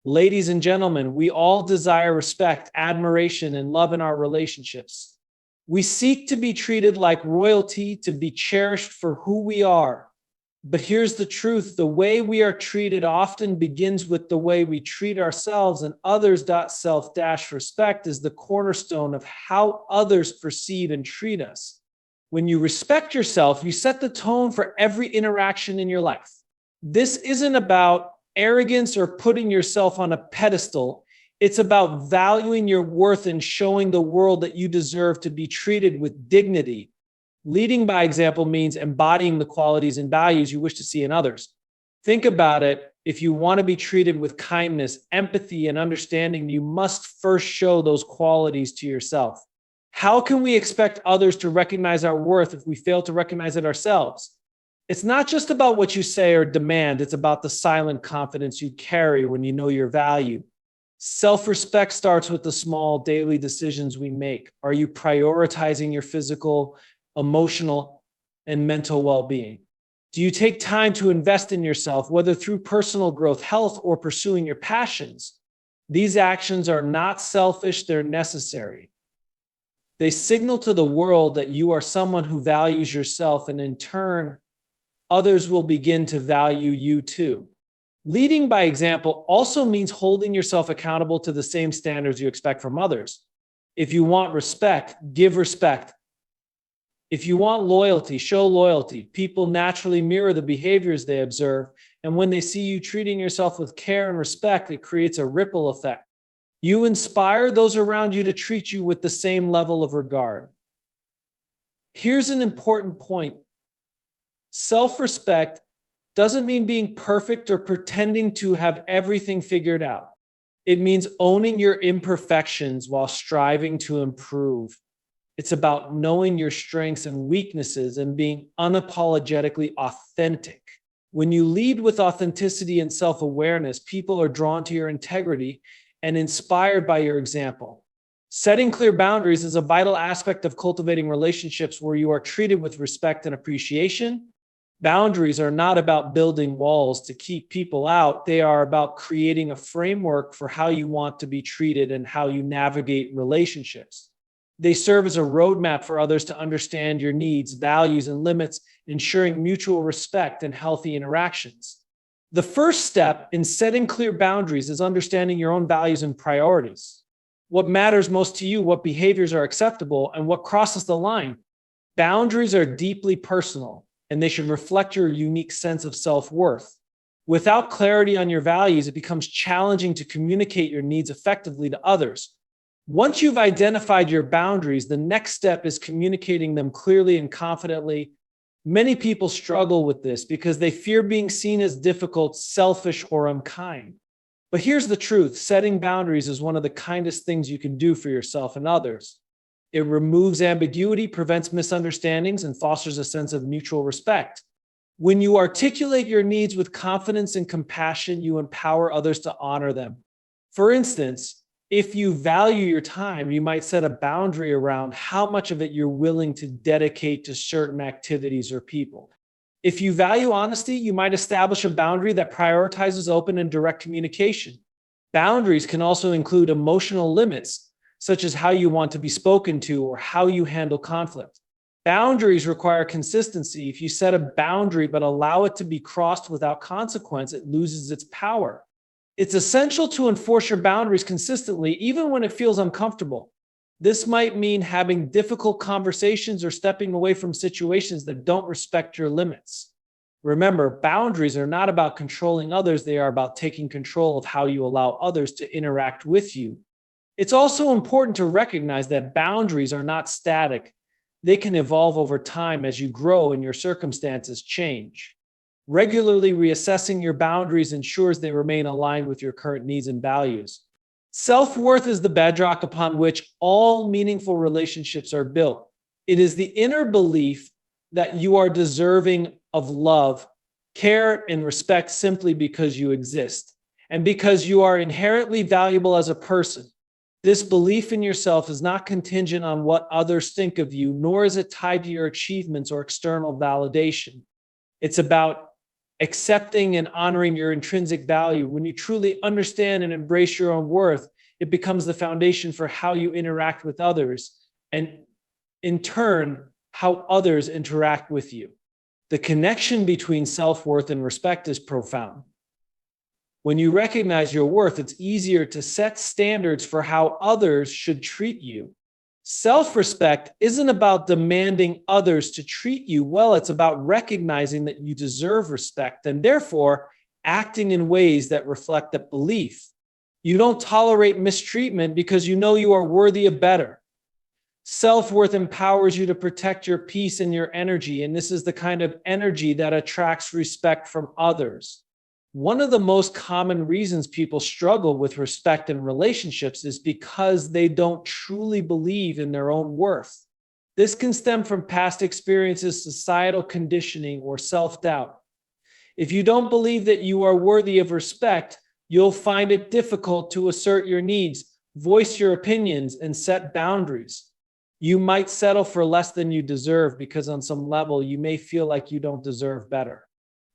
Ladies and gentlemen, we all desire respect, admiration, and love in our relationships. We seek to be treated like royalty, to be cherished for who we are. But here's the truth: the way we are treated often begins with the way we treat ourselves, and others. Self respect is the cornerstone of how others perceive and treat us. When you respect yourself, you set the tone for every interaction in your life. This isn't about arrogance or putting yourself on a pedestal. It's about valuing your worth and showing the world that you deserve to be treated with dignity. Leading by example means embodying the qualities and values you wish to see in others. Think about it. If you want to be treated with kindness, empathy, and understanding, you must first show those qualities to yourself. How can we expect others to recognize our worth if we fail to recognize it ourselves? It's not just about what you say or demand. It's about the silent confidence you carry when you know your value. Self-respect starts with the small daily decisions we make. Are you prioritizing your physical, emotional, and mental well-being? Do you take time to invest in yourself, whether through personal growth, health, or pursuing your passions? These actions are not selfish, they're necessary. They signal to the world that you are someone who values yourself, and in turn, others will begin to value you too. Leading by example also means holding yourself accountable to the same standards you expect from others. If you want respect, give respect. If you want loyalty, show loyalty. People naturally mirror the behaviors they observe, and when they see you treating yourself with care and respect, it creates a ripple effect. You inspire those around you to treat you with the same level of regard. Here's an important point. Self-respect doesn't mean being perfect or pretending to have everything figured out. It means owning your imperfections while striving to improve. It's about knowing your strengths and weaknesses and being unapologetically authentic. When you lead with authenticity and self-awareness, people are drawn to your integrity and inspired by your example. Setting clear boundaries is a vital aspect of cultivating relationships where you are treated with respect and appreciation. Boundaries are not about building walls to keep people out. They are about creating a framework for how you want to be treated and how you navigate relationships. They serve as a roadmap for others to understand your needs, values, and limits, ensuring mutual respect and healthy interactions. The first step in setting clear boundaries is understanding your own values and priorities. What matters most to you, what behaviors are acceptable, and what crosses the line. Boundaries are deeply personal, and they should reflect your unique sense of self-worth. Without clarity on your values, it becomes challenging to communicate your needs effectively to others. Once you've identified your boundaries, the next step is communicating them clearly and confidently. Many people struggle with this because they fear being seen as difficult, selfish, or unkind. But here's the truth: setting boundaries is one of the kindest things you can do for yourself and others. It removes ambiguity, prevents misunderstandings, and fosters a sense of mutual respect. When you articulate your needs with confidence and compassion, you empower others to honor them. For instance, if you value your time, you might set a boundary around how much of it you're willing to dedicate to certain activities or people. If you value honesty, you might establish a boundary that prioritizes open and direct communication. Boundaries can also include emotional limits, such as how you want to be spoken to or how you handle conflict. Boundaries require consistency. If you set a boundary but allow it to be crossed without consequence, it loses its power. It's essential to enforce your boundaries consistently, even when it feels uncomfortable. This might mean having difficult conversations or stepping away from situations that don't respect your limits. Remember, boundaries are not about controlling others. They are about taking control of how you allow others to interact with you. It's also important to recognize that boundaries are not static. They can evolve over time as you grow and your circumstances change. Regularly reassessing your boundaries ensures they remain aligned with your current needs and values. Self-worth is the bedrock upon which all meaningful relationships are built. It is the inner belief that you are deserving of love, care, and respect simply because you exist, and because you are inherently valuable as a person. This belief in yourself is not contingent on what others think of you, nor is it tied to your achievements or external validation. It's about accepting and honoring your intrinsic value. When you truly understand and embrace your own worth, it becomes the foundation for how you interact with others, and in turn, how others interact with you. The connection between self-worth and respect is profound. When you recognize your worth, it's easier to set standards for how others should treat you. Self-respect isn't about demanding others to treat you well. It's about recognizing that you deserve respect and therefore acting in ways that reflect that belief. You don't tolerate mistreatment because you know you are worthy of better. Self-worth empowers you to protect your peace and your energy, and this is the kind of energy that attracts respect from others. One of the most common reasons people struggle with respect in relationships is because they don't truly believe in their own worth. This can stem from past experiences, societal conditioning, or self-doubt. If you don't believe that you are worthy of respect, you'll find it difficult to assert your needs, voice your opinions, and set boundaries. You might settle for less than you deserve because on some level you may feel like you don't deserve better.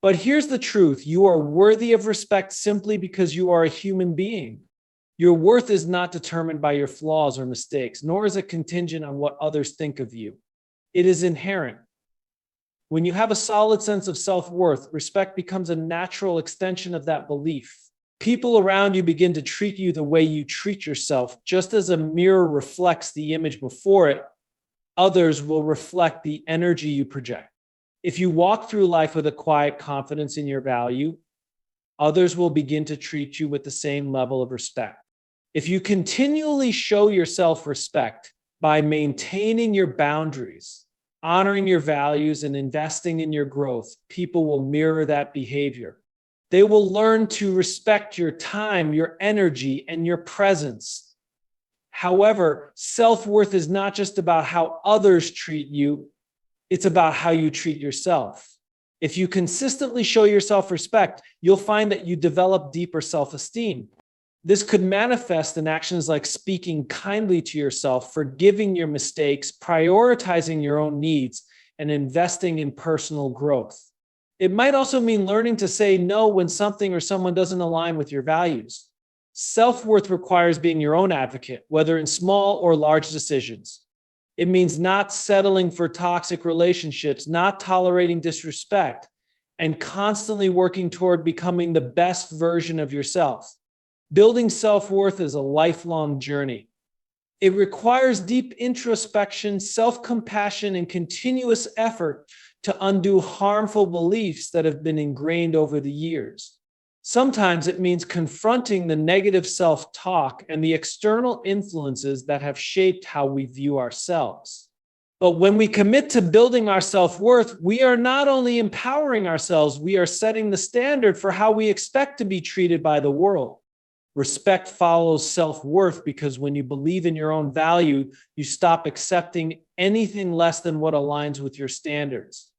But here's the truth. You are worthy of respect simply because you are a human being. Your worth is not determined by your flaws or mistakes, nor is it contingent on what others think of you. It is inherent. When you have a solid sense of self-worth, respect becomes a natural extension of that belief. People around you begin to treat you the way you treat yourself. Just as a mirror reflects the image before it, others will reflect the energy you project. If you walk through life with a quiet confidence in your value, others will begin to treat you with the same level of respect. If you continually show yourself respect by maintaining your boundaries, honoring your values, and investing in your growth, people will mirror that behavior. They will learn to respect your time, your energy, and your presence. However, self-worth is not just about how others treat you. It's about how you treat yourself. If you consistently show yourself respect, you'll find that you develop deeper self-esteem. This could manifest in actions like speaking kindly to yourself, forgiving your mistakes, prioritizing your own needs, and investing in personal growth. It might also mean learning to say no when something or someone doesn't align with your values. Self-worth requires being your own advocate, whether in small or large decisions. It means not settling for toxic relationships, not tolerating disrespect, and constantly working toward becoming the best version of yourself. Building self-worth is a lifelong journey. It requires deep introspection, self-compassion, and continuous effort to undo harmful beliefs that have been ingrained over the years. Sometimes it means confronting the negative self-talk and the external influences that have shaped how we view ourselves. But when we commit to building our self-worth, we are not only empowering ourselves, we are setting the standard for how we expect to be treated by the world. Respect follows self-worth because when you believe in your own value, you stop accepting anything less than what aligns with your standards.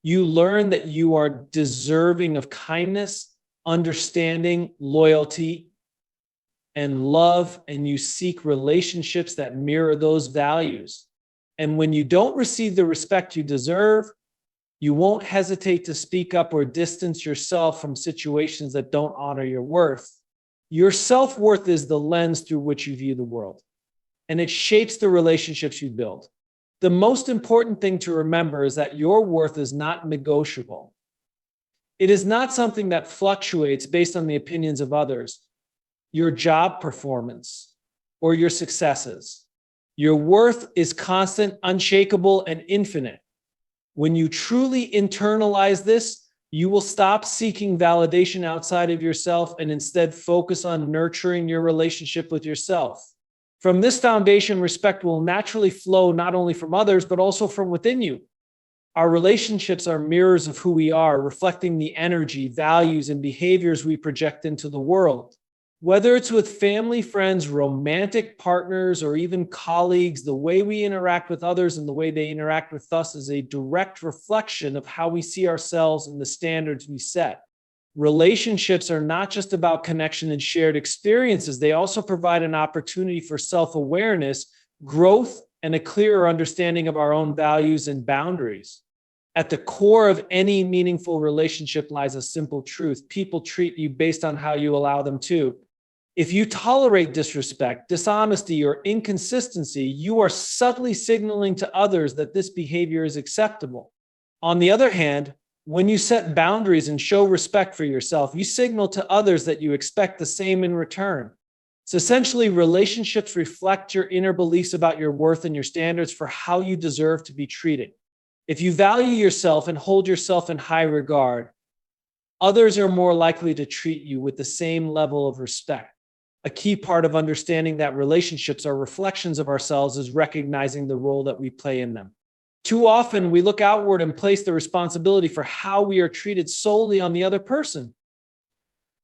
You learn that you are deserving of kindness, understanding, loyalty, and love, and you seek relationships that mirror those values. And when you don't receive the respect you deserve, you won't hesitate to speak up or distance yourself from situations that don't honor your worth. Your self-worth is the lens through which you view the world, and it shapes the relationships you build. The most important thing to remember is that your worth is not negotiable. It is not something that fluctuates based on the opinions of others, your job performance, or your successes. Your worth is constant, unshakable, and infinite. When you truly internalize this, you will stop seeking validation outside of yourself and instead focus on nurturing your relationship with yourself. From this foundation, respect will naturally flow not only from others, but also from within you. Our relationships are mirrors of who we are, reflecting the energy, values, and behaviors we project into the world. Whether it's with family, friends, romantic partners, or even colleagues, the way we interact with others and the way they interact with us is a direct reflection of how we see ourselves and the standards we set. Relationships are not just about connection and shared experiences. They also provide an opportunity for self-awareness, growth, and a clearer understanding of our own values and boundaries. At the core of any meaningful relationship lies a simple truth. People treat you based on how you allow them to. If you tolerate disrespect, dishonesty, or inconsistency, you are subtly signaling to others that this behavior is acceptable. On the other hand, when you set boundaries and show respect for yourself, you signal to others that you expect the same in return. So essentially, relationships reflect your inner beliefs about your worth and your standards for how you deserve to be treated. If you value yourself and hold yourself in high regard, others are more likely to treat you with the same level of respect. A key part of understanding that relationships are reflections of ourselves is recognizing the role that we play in them. Too often, we look outward and place the responsibility for how we are treated solely on the other person.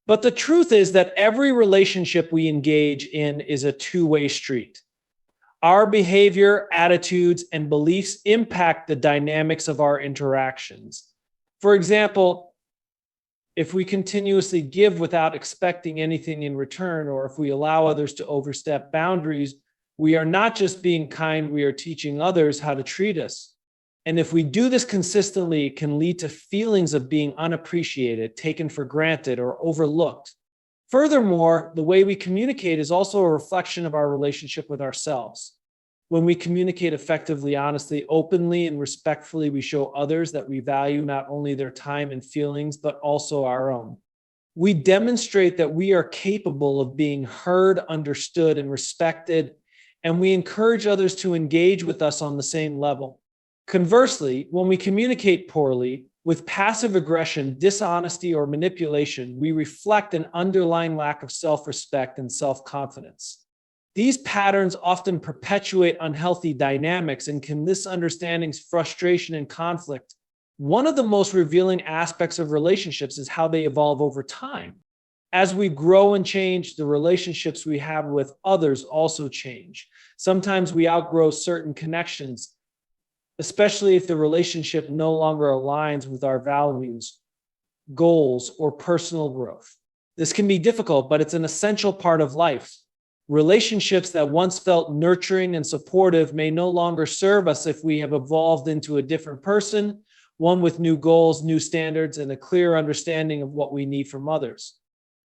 But the truth is that every relationship we engage in is a two-way street. Our behavior, attitudes, and beliefs impact the dynamics of our interactions. For example, if we continuously give without expecting anything in return, or if we allow others to overstep boundaries, we are not just being kind, we are teaching others how to treat us. And if we do this consistently, it can lead to feelings of being unappreciated, taken for granted, or overlooked. Furthermore, the way we communicate is also a reflection of our relationship with ourselves. When we communicate effectively, honestly, openly, and respectfully, we show others that we value not only their time and feelings, but also our own. We demonstrate that we are capable of being heard, understood, and respected, and we encourage others to engage with us on the same level. Conversely, when we communicate poorly, with passive aggression, dishonesty, or manipulation, we reflect an underlying lack of self-respect and self-confidence. These patterns often perpetuate unhealthy dynamics and can misunderstandings, frustration, and conflict. One of the most revealing aspects of relationships is how they evolve over time. As we grow and change, the relationships we have with others also change. Sometimes we outgrow certain connections, especially if the relationship no longer aligns with our values, goals, or personal growth. This can be difficult, but it's an essential part of life. Relationships that once felt nurturing and supportive may no longer serve us if we have evolved into a different person, one with new goals, new standards, and a clear understanding of what we need from others.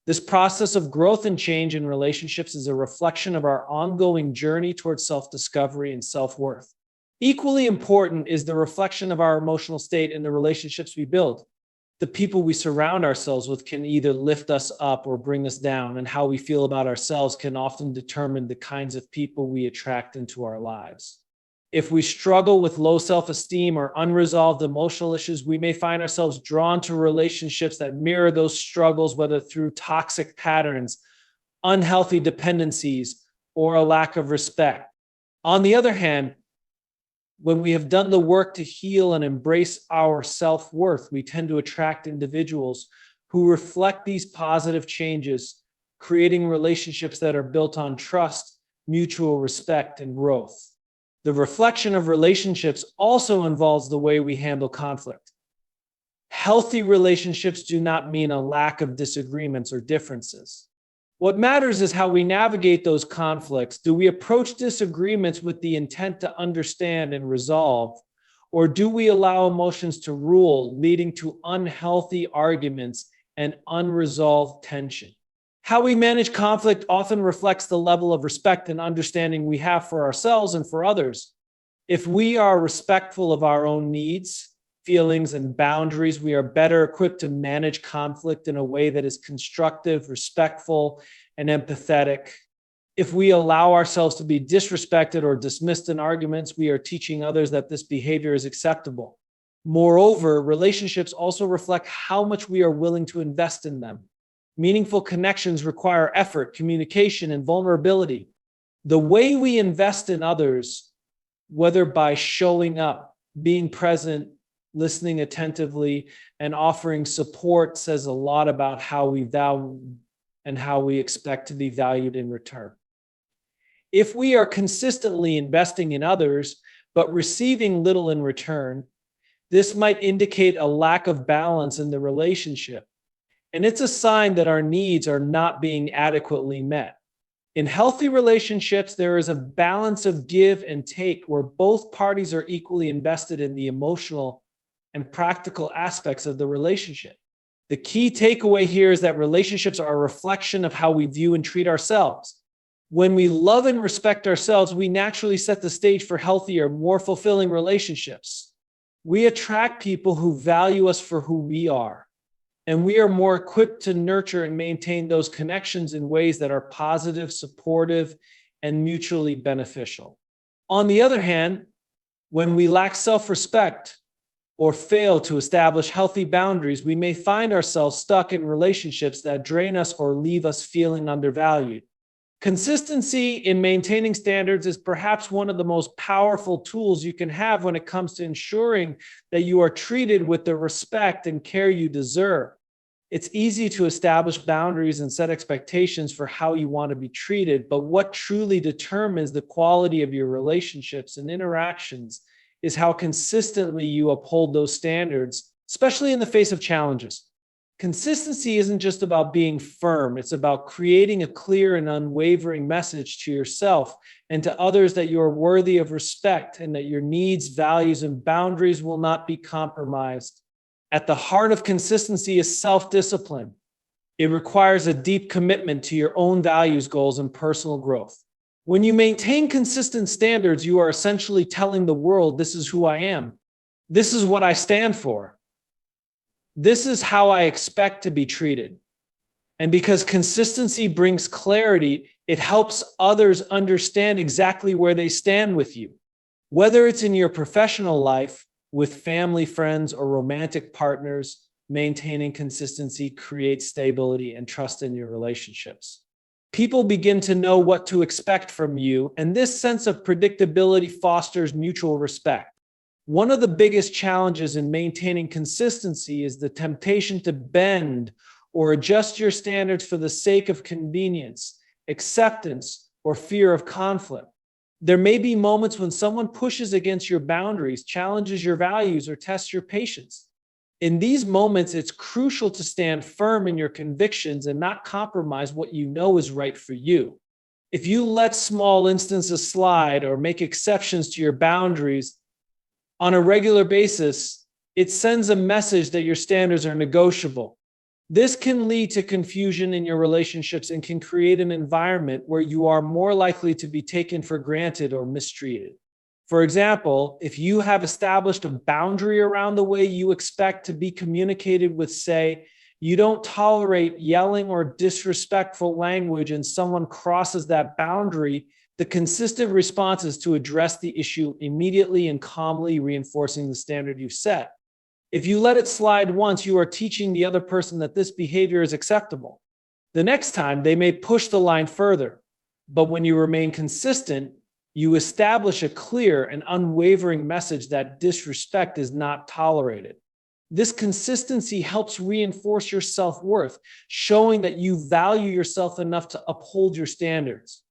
This process of growth and change in relationships is a reflection of our ongoing journey towards self-discovery and self-worth. Equally important is the reflection of our emotional state in the relationships we build. The people we surround ourselves with can either lift us up or bring us down, and how we feel about ourselves can often determine the kinds of people we attract into our lives. If we struggle with low self-esteem or unresolved emotional issues, we may find ourselves drawn to relationships that mirror those struggles, whether through toxic patterns, unhealthy dependencies, or a lack of respect. On the other hand, when we have done the work to heal and embrace our self-worth, we tend to attract individuals who reflect these positive changes, creating relationships that are built on trust, mutual respect, and growth. The reflection of relationships also involves the way we handle conflict. Healthy relationships do not mean a lack of disagreements or differences. What matters is how we navigate those conflicts. Do we approach disagreements with the intent to understand and resolve, or do we allow emotions to rule, leading to unhealthy arguments and unresolved tension? How we manage conflict often reflects the level of respect and understanding we have for ourselves and for others. If we are respectful of our own needs, feelings, and boundaries, we are better equipped to manage conflict in a way that is constructive, respectful, and empathetic. If we allow ourselves to be disrespected or dismissed in arguments, we are teaching others that this behavior is acceptable. Moreover, relationships also reflect how much we are willing to invest in them. Meaningful connections require effort, communication, and vulnerability. The way we invest in others, whether by showing up, being present, listening attentively, and offering support, says a lot about how we value and how we expect to be valued in return. If we are consistently investing in others, but receiving little in return, this might indicate a lack of balance in the relationship. And it's a sign that our needs are not being adequately met. In healthy relationships, there is a balance of give and take where both parties are equally invested in the emotional and practical aspects of the relationship. The key takeaway here is that relationships are a reflection of how we view and treat ourselves. When we love and respect ourselves, we naturally set the stage for healthier, more fulfilling relationships. We attract people who value us for who we are, and we are more equipped to nurture and maintain those connections in ways that are positive, supportive, and mutually beneficial. On the other hand, when we lack self-respect or fail to establish healthy boundaries, we may find ourselves stuck in relationships that drain us or leave us feeling undervalued. Consistency in maintaining standards is perhaps one of the most powerful tools you can have when it comes to ensuring that you are treated with the respect and care you deserve. It's easy to establish boundaries and set expectations for how you want to be treated, but what truly determines the quality of your relationships and interactions is how consistently you uphold those standards, especially in the face of challenges. Consistency isn't just about being firm. It's about creating a clear and unwavering message to yourself and to others that you are worthy of respect and that your needs, values, and boundaries will not be compromised. At the heart of consistency is self-discipline. It requires a deep commitment to your own values, goals, and personal growth. When you maintain consistent standards, you are essentially telling the world, this is who I am. This is what I stand for. This is how I expect to be treated. And because consistency brings clarity, it helps others understand exactly where they stand with you. Whether it's in your professional life, with family, friends, or romantic partners, maintaining consistency creates stability and trust in your relationships. People begin to know what to expect from you, and this sense of predictability fosters mutual respect. One of the biggest challenges in maintaining consistency is the temptation to bend or adjust your standards for the sake of convenience, acceptance, or fear of conflict. There may be moments when someone pushes against your boundaries, challenges your values, or tests your patience. In these moments, it's crucial to stand firm in your convictions and not compromise what you know is right for you. If you let small instances slide or make exceptions to your boundaries on a regular basis, it sends a message that your standards are negotiable. This can lead to confusion in your relationships and can create an environment where you are more likely to be taken for granted or mistreated. For example, if you have established a boundary around the way you expect to be communicated with, say, you don't tolerate yelling or disrespectful language and someone crosses that boundary, the consistent response is to address the issue immediately and calmly, reinforcing the standard you've set. If you let it slide once, you are teaching the other person that this behavior is acceptable. The next time, they may push the line further. But when you remain consistent, you establish a clear and unwavering message that disrespect is not tolerated. This consistency helps reinforce your self-worth, showing that you value yourself enough to uphold your standards.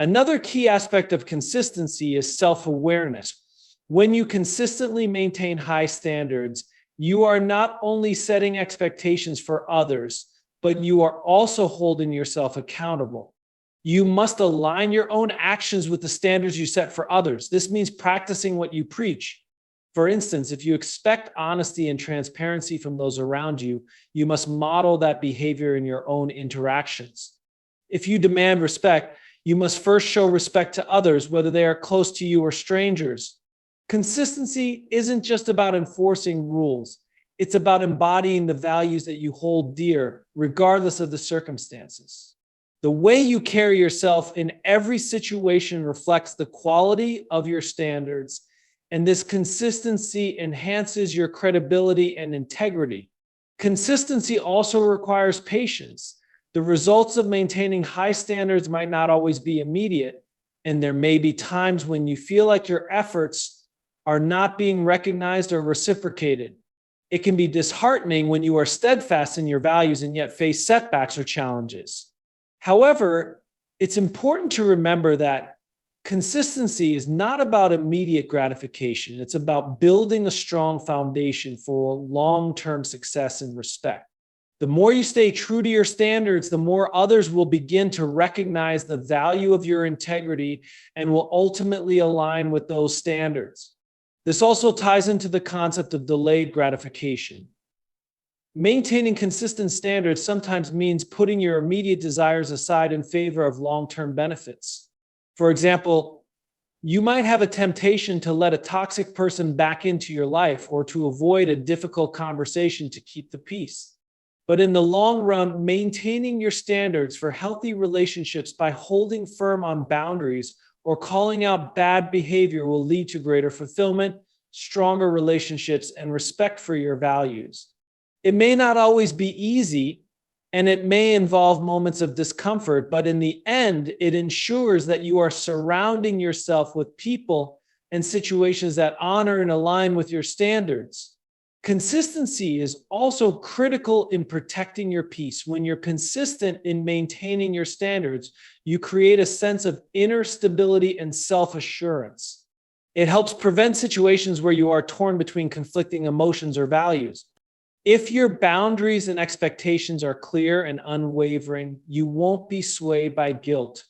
Another key aspect of consistency is self-awareness. When you consistently maintain high standards, you are not only setting expectations for others, but you are also holding yourself accountable. You must align your own actions with the standards you set for others. This means practicing what you preach. For instance, if you expect honesty and transparency from those around you, you must model that behavior in your own interactions. If you demand respect, you must first show respect to others, whether they are close to you or strangers. Consistency isn't just about enforcing rules. It's about embodying the values that you hold dear, regardless of the circumstances. The way you carry yourself in every situation reflects the quality of your standards, and this consistency enhances your credibility and integrity. Consistency also requires patience. The results of maintaining high standards might not always be immediate, and there may be times when you feel like your efforts are not being recognized or reciprocated. It can be disheartening when you are steadfast in your values and yet face setbacks or challenges. However, it's important to remember that consistency is not about immediate gratification. It's about building a strong foundation for long-term success and respect. The more you stay true to your standards, the more others will begin to recognize the value of your integrity and will ultimately align with those standards. This also ties into the concept of delayed gratification. Maintaining consistent standards sometimes means putting your immediate desires aside in favor of long-term benefits. For example, you might have a temptation to let a toxic person back into your life or to avoid a difficult conversation to keep the peace. But in the long run, maintaining your standards for healthy relationships by holding firm on boundaries or calling out bad behavior will lead to greater fulfillment, stronger relationships, and respect for your values. It may not always be easy, and it may involve moments of discomfort, but in the end, it ensures that you are surrounding yourself with people and situations that honor and align with your standards. Consistency is also critical in protecting your peace. When you're consistent in maintaining your standards, you create a sense of inner stability and self-assurance. It helps prevent situations where you are torn between conflicting emotions or values. If your boundaries and expectations are clear and unwavering, you won't be swayed by guilt,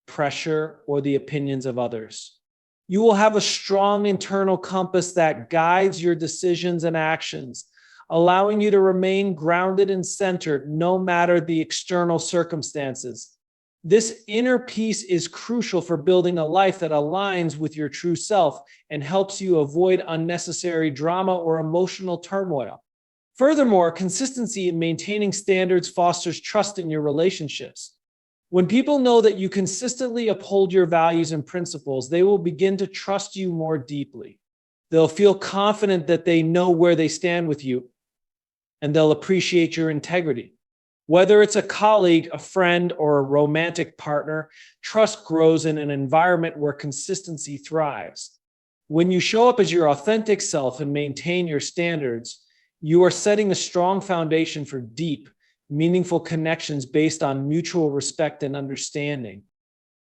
pressure, or the opinions of others. You will have a strong internal compass that guides your decisions and actions, allowing you to remain grounded and centered no matter the external circumstances. This inner peace is crucial for building a life that aligns with your true self and helps you avoid unnecessary drama or emotional turmoil. Furthermore, consistency in maintaining standards fosters trust in your relationships. When people know that you consistently uphold your values and principles, they will begin to trust you more deeply. They'll feel confident that they know where they stand with you, and they'll appreciate your integrity. Whether it's a colleague, a friend, or a romantic partner, trust grows in an environment where consistency thrives. When you show up as your authentic self and maintain your standards, you are setting a strong foundation for deep, meaningful connections based on mutual respect and understanding.